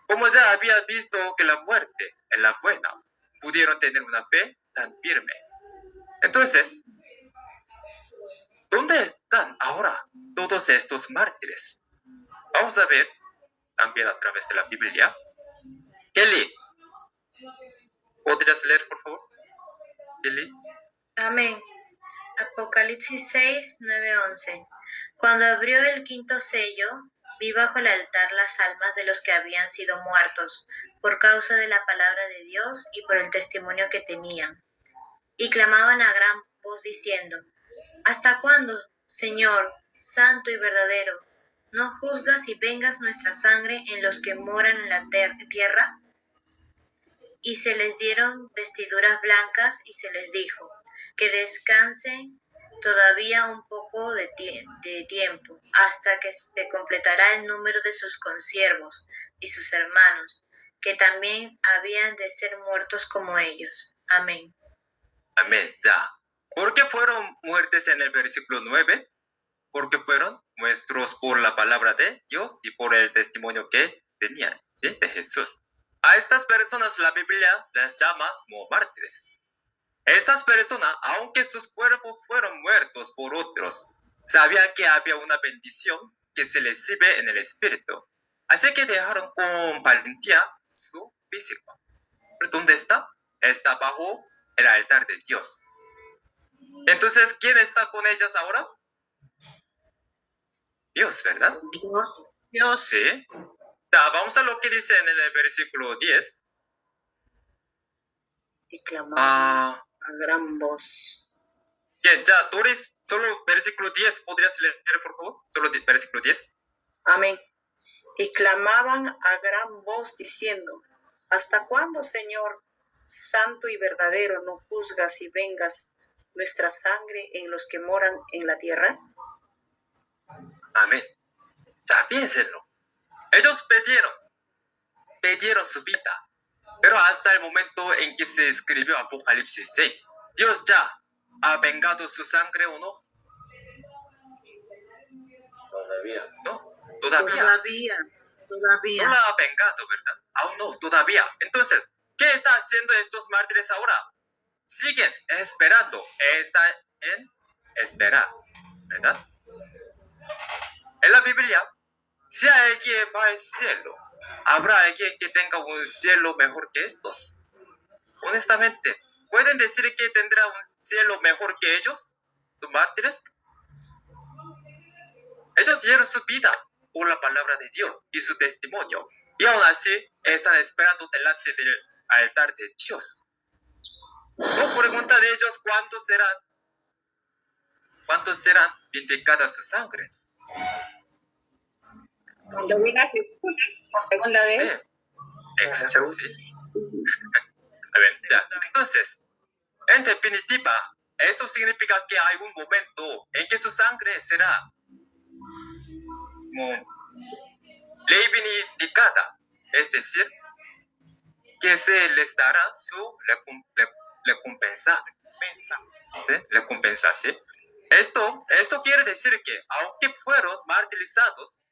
Como ya habían visto que la muerte es la buena, pudieron tener una fe tan firme. Entonces, ¿dónde están ahora todos estos mártires? Vamos a ver también a través de la Biblia. Kelly, ¿podrías leer, por favor? Kelly. Amén. Apocalipsis 6, 9, 11. Cuando abrió el quinto sello, vi bajo el altar las almas de los que habían sido muertos, por causa de la palabra de Dios y por el testimonio que tenían. Y clamaban a gran voz diciendo: ¿Hasta cuándo, Señor, santo y verdadero, no juzgas y vengas nuestra sangre en los que moran en la tierra? Y se les dieron vestiduras blancas y se les dijo que descansen todavía un poco de tiempo, hasta que se completará el número de sus consiervos y sus hermanos, que también habían de ser muertos como ellos. Amén. Amén. Ya. ¿Por qué fueron muertos en el versículo 9? Porque fueron muestros por la palabra de Dios y por el testimonio que tenían, ¿sí?, de Jesús. A estas personas la Biblia las llama como mártires. Estas personas, aunque sus cuerpos fueron muertos por otros, sabían que había una bendición que se les recibe en el espíritu. Así que dejaron con valentía su físico. ¿Pero dónde está? Está bajo el altar de Dios. Entonces, ¿quién está con ellas ahora? Dios, ¿verdad? Dios. Sí. Ya, vamos a lo que dice en el versículo 10. Y clamaban a gran voz. Bien, ya, Doris, solo versículo 10, ¿podrías leer, por favor? Solo versículo 10. Amén. Y clamaban a gran voz diciendo: ¿Hasta cuándo, Señor, santo y verdadero, no juzgas y vengas nuestra sangre en los que moran en la tierra? Amén. Ya, piénsenlo. Ellos pidieron su vida, pero hasta el momento en que se escribió Apocalipsis 6, ¿Dios ya ha vengado su sangre o no? Todavía. No, todavía. No la ha vengado, ¿verdad? Aún no, todavía. Entonces, ¿qué están haciendo estos mártires ahora? Siguen esperando, están en esperar, ¿verdad? En la Biblia, si alguien va al cielo, ¿habrá alguien que tenga un cielo mejor que estos? Honestamente, ¿pueden decir que tendrá un cielo mejor que ellos? ¿Sus mártires? Ellos dieron su vida por la palabra de Dios y su testimonio, y aún así están esperando delante del altar de Dios. No pregunta de ellos cuántos serán vindicadas su sangre. Cuando venga Jesús por segunda vez. Sí. Exacto, sí. A ver, ya. Entonces, en definitiva, esto significa que hay un momento en que su sangre será reivindicada, es decir, que se les dará su recompensa. ¿Sí? Recompensa, ¿sí? Esto quiere decir que, aunque fueron martirizados,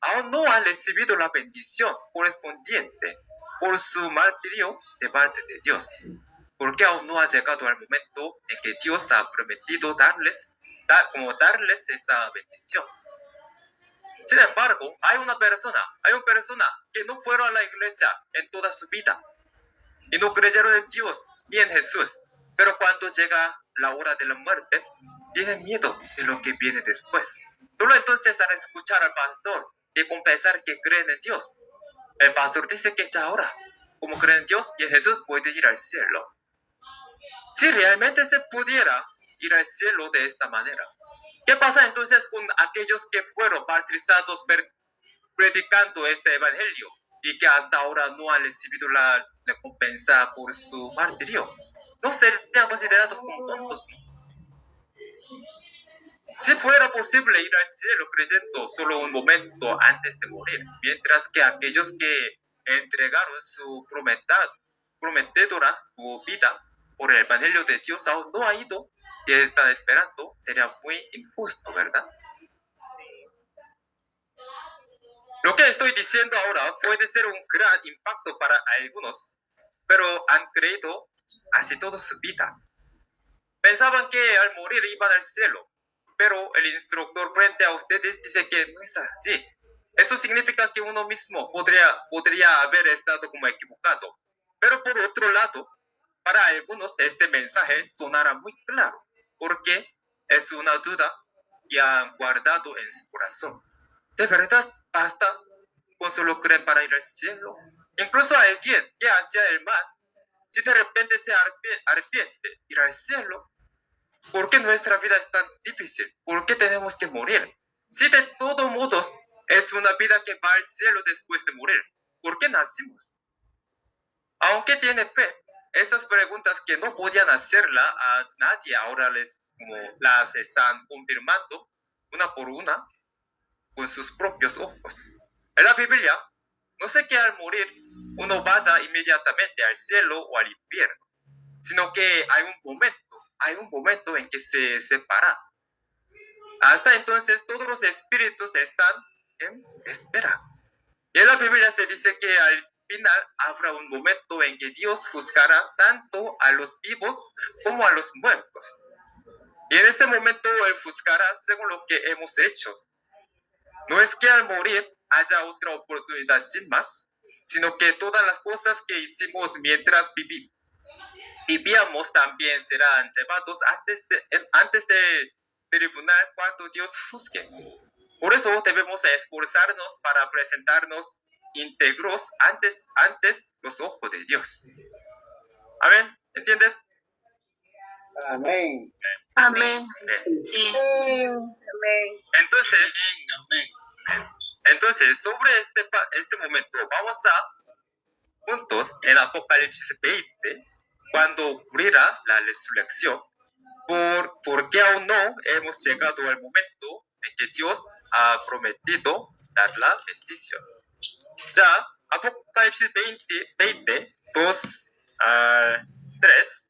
aún no han recibido la bendición correspondiente por su martirio de parte de Dios, porque aún no ha llegado el momento en que Dios ha prometido darles esa bendición. Sin embargo, hay una persona que no fueron a la iglesia en toda su vida y no creyeron en Dios ni en Jesús, pero cuando llega la hora de la muerte, tienen miedo de lo que viene después. Solo entonces al escuchar al pastor y confesar que creen en Dios, el pastor dice que ya ahora, como creen en Dios y en Jesús, puede ir al cielo. Si realmente se pudiera ir al cielo de esta manera, ¿qué pasa entonces con aquellos que fueron martirizados predicando este evangelio y que hasta ahora no han recibido la recompensa por su martirio? ¿No serían considerados como tontos? Si fuera posible ir al cielo creyendo solo un momento antes de morir, mientras que aquellos que entregaron su prometedora vida por el evangelio de Dios aún no ha ido y están esperando, sería muy injusto, ¿verdad? Lo que estoy diciendo ahora puede ser un gran impacto para algunos, pero han creído así toda su vida. Pensaban que al morir iban al cielo, pero el instructor frente a ustedes dice que no es así. Eso significa que uno mismo podría haber estado como equivocado. Pero por otro lado, para algunos este mensaje sonará muy claro, porque es una duda que han guardado en su corazón. ¿De verdad basta con solo creer para ir al cielo. Incluso alguien que hacía el mal, si de repente se arrepiente ir al cielo, ¿por qué nuestra vida es tan difícil? ¿Por qué tenemos que morir? Si de todos modos es una vida que va al cielo después de morir, ¿por qué nacimos? Aunque tiene fe, estas preguntas que no podían hacerla a nadie, ahora las están confirmando una por una con sus propios ojos. En la Biblia, no sé que al morir uno vaya inmediatamente al cielo o al infierno, sino que hay un momento en que se separa. Hasta entonces todos los espíritus están en espera. Y en la Biblia se dice que al final habrá un momento en que Dios juzgará tanto a los vivos como a los muertos. Y en ese momento Él juzgará según lo que hemos hecho. No es que al morir haya otra oportunidad sin más, sino que todas las cosas que hicimos mientras vivíamos también serán llevados antes del tribunal cuando Dios juzgue. Por eso debemos esforzarnos para presentarnos íntegros antes los ojos de Dios. Amén. ¿Entiendes? Amén. Amén. Entonces, sobre este momento, vamos a juntos en Apocalipsis 20, cuando ocurrirá la resurrección, porque aún no hemos llegado al momento en que Dios ha prometido dar la bendición. Ya, Apocalipsis 20, 2 al 3.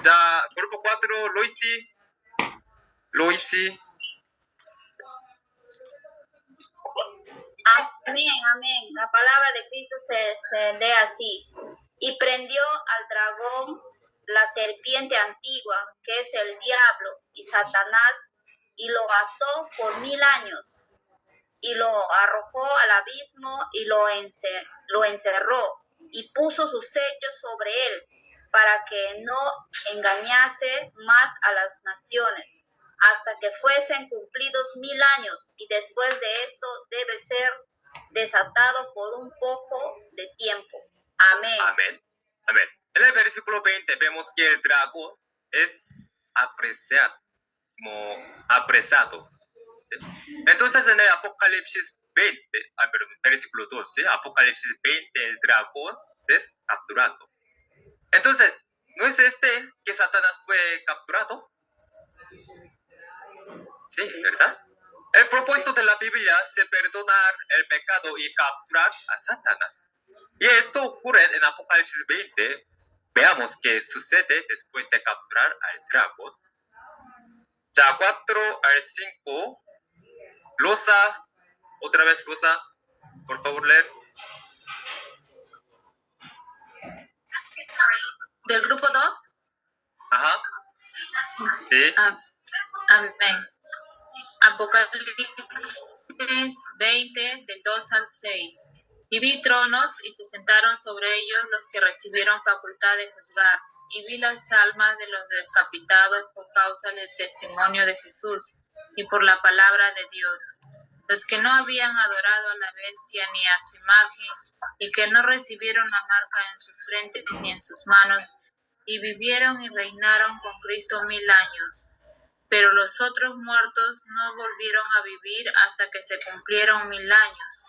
Ya, grupo 4, Loisi. Amén. La palabra de Cristo se lee así. Y prendió al dragón, la serpiente antigua, que es el diablo y Satanás, y lo ató por 1000 años, y lo arrojó al abismo y lo encerró, y puso sus sellos sobre él, para que no engañase más a las naciones, hasta que fuesen cumplidos 1000 años, y después de esto debe ser desatado por un poco de tiempo. Amén. En el versículo 20 vemos que el dragón es apresado. Entonces en el Apocalipsis 20, versículo 12, Apocalipsis 20, el dragón es capturado. Entonces, ¿no es que Satanás fue capturado? Sí, ¿verdad? El propósito de la Biblia es perdonar el pecado y capturar a Satanás. Y esto ocurre en Apocalipsis 20. Veamos qué sucede después de capturar al dragón. Ya, 4 al 5. Rosa, otra vez Rosa, por favor leer. ¿Del grupo 2? Ajá. Sí. Amén. Apocalipsis 20, del 2 al 6. Y vi tronos, y se sentaron sobre ellos los que recibieron facultad de juzgar. Y vi las almas de los decapitados por causa del testimonio de Jesús y por la palabra de Dios, los que no habían adorado a la bestia ni a su imagen, y que no recibieron la marca en sus frentes ni en sus manos, y vivieron y reinaron con Cristo 1000 años. Pero los otros muertos no volvieron a vivir hasta que se cumplieron 1000 años.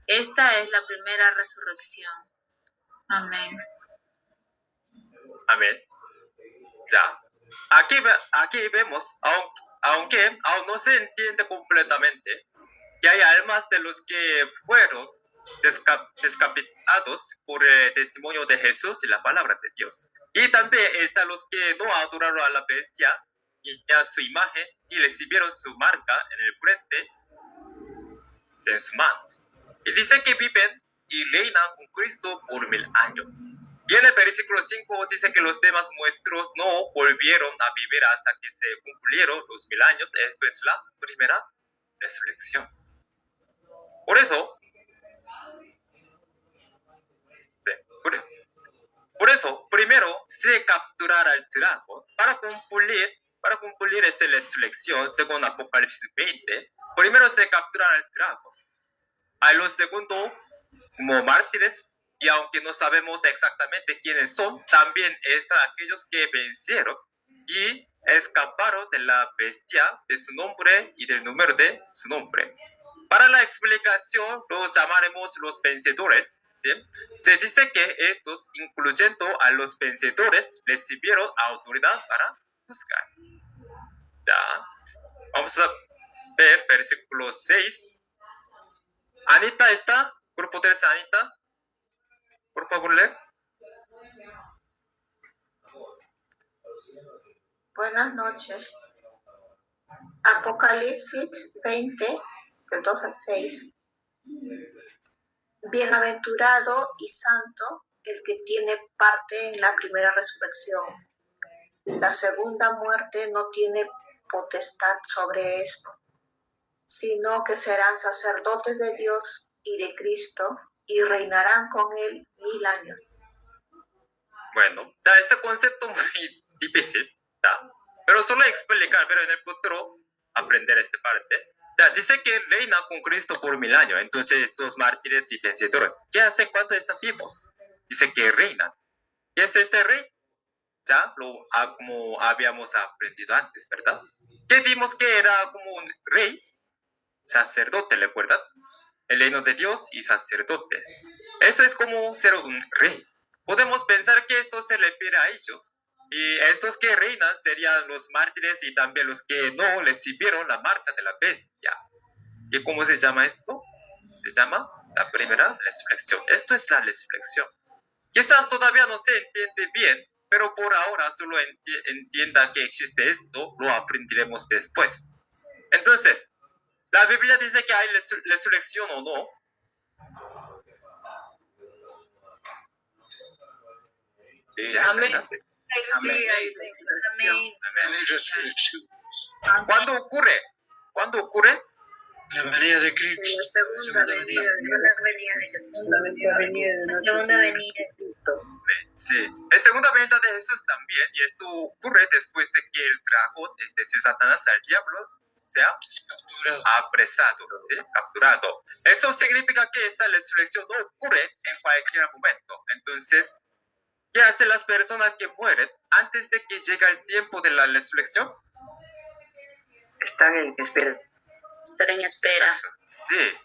Esta es la primera resurrección. Amén. Ya. Aquí vemos, aunque aún no se entiende completamente, que hay almas de los que fueron descapitados por el testimonio de Jesús y la palabra de Dios. Y también están los que no adoraron a la bestia y a su imagen y recibieron su marca en el frente, en sus manos. Y dice que viven y reinan con Cristo por 1000 años. Y en el versículo 5 dice que los demás nuestros no volvieron a vivir hasta que se cumplieron los 1000 años. Esto es la primera resurrección. Por eso, primero se capturará al dragón para cumplir esta resurrección, según Apocalipsis 20, primero se captura al dragón. A los segundos, como mártires, y aunque no sabemos exactamente quiénes son, también están aquellos que vencieron y escaparon de la bestia, de su nombre y del número de su nombre. Para la explicación, los llamaremos los vencedores, ¿sí? Se dice que estos, incluyendo a los vencedores, recibieron autoridad para juzgar. Ya, vamos a ver versículo 6. Anita está, grupo 3, Anita, por favor, lee. Buenas noches. Apocalipsis 20, del 2 al 6. Bienaventurado y santo el que tiene parte en la primera resurrección. La segunda muerte no tiene potestad sobre esto, sino que serán sacerdotes de Dios y de Cristo y reinarán con él 1000 años. Bueno, ya este concepto muy difícil, ya, pero solo explicar, pero en el futuro aprender esta parte. Ya, dice que reina con Cristo por 1000 años, entonces estos mártires y vencedores, ¿qué hacen cuando están vivos? Dice que reinan. ¿Qué es este rey? Ya, como habíamos aprendido antes, ¿verdad? Que vimos que era como un rey, sacerdote, ¿recuerdan? El reino de Dios y sacerdotes. Eso es como ser un rey. Podemos pensar que esto se refiere a ellos. Y estos que reinan serían los mártires y también los que no recibieron la marca de la bestia. ¿Y cómo se llama esto? Se llama la primera resurrección. Esto es la resurrección. Quizás todavía no se entiende bien, pero por ahora solo entienda que existe esto, lo aprenderemos después. Entonces, ¿la Biblia dice que hay resurrección o no? Sí, amén. Sí, hay resurrección. ¿Cuándo ocurre? ¿Cuándo ocurre? La venida de Cristo. La segunda venida de Jesús. La segunda venida de Cristo. Sí, la segunda venida de Jesús también, y esto ocurre después de que el dragón, es decir, Satanás, al diablo, sea apresado, ¿sí? Capturado. Eso significa que esta resurrección no ocurre en cualquier momento. Entonces, ¿qué hacen las personas que mueren antes de que llegue el tiempo de la resurrección? Están en espera. Estar en espera. Sí,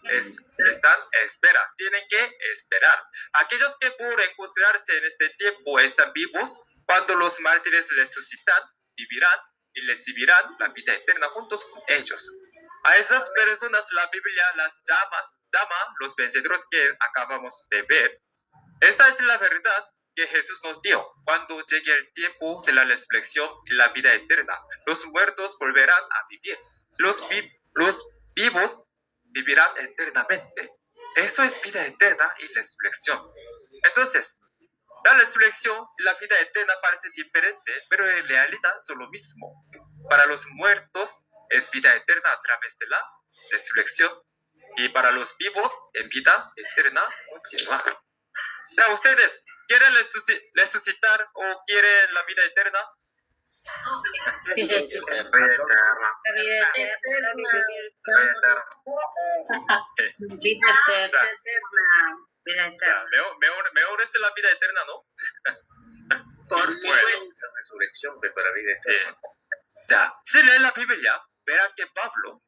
están en espera. Tienen que esperar. Aquellos que por encontrarse en este tiempo están vivos, cuando los mártires resucitan, vivirán y recibirán la vida eterna juntos con ellos. A esas personas la Biblia las llama los vencedores que acabamos de ver. Esta es la verdad que Jesús nos dio. Cuando llegue el tiempo de la resurrección y la vida eterna, los muertos volverán a vivir. Los vivos vivirán eternamente. Eso es vida eterna y resurrección. Entonces, la resurrección y la vida eterna parecen diferentes, pero en realidad son lo mismo. Para los muertos es vida eterna a través de la resurrección, y para los vivos en vida eterna continua. Ya, ¿ustedes quieren resucitar o quieren la vida eterna? Mejor es la vida eterna, ¿no? Por supuesto. La resurrección para vida eterna. Ya, si leen la Biblia, verán que Pablo,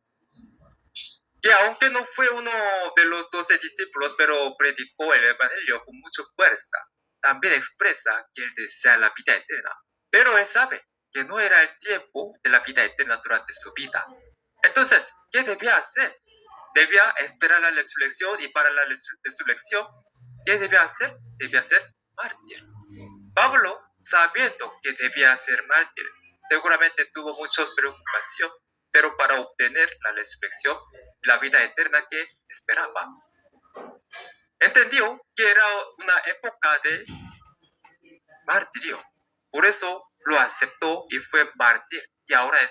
que aunque no fue uno de los 12 discípulos, pero predicó el evangelio con mucha fuerza, también expresa que él desea la vida eterna. Pero él sabe que no era el tiempo de la vida eterna durante su vida. Entonces, ¿qué debía hacer? Debía esperar la resurrección, y para la resurrección, ¿qué debía hacer? Debía ser mártir. Pablo, sabiendo que debía ser mártir, seguramente tuvo mucha preocupación, pero para obtener la resurrección y la vida eterna que esperaba. Entendió que era una época de martirio. Por eso lo aceptó y fue mártir. Y ahora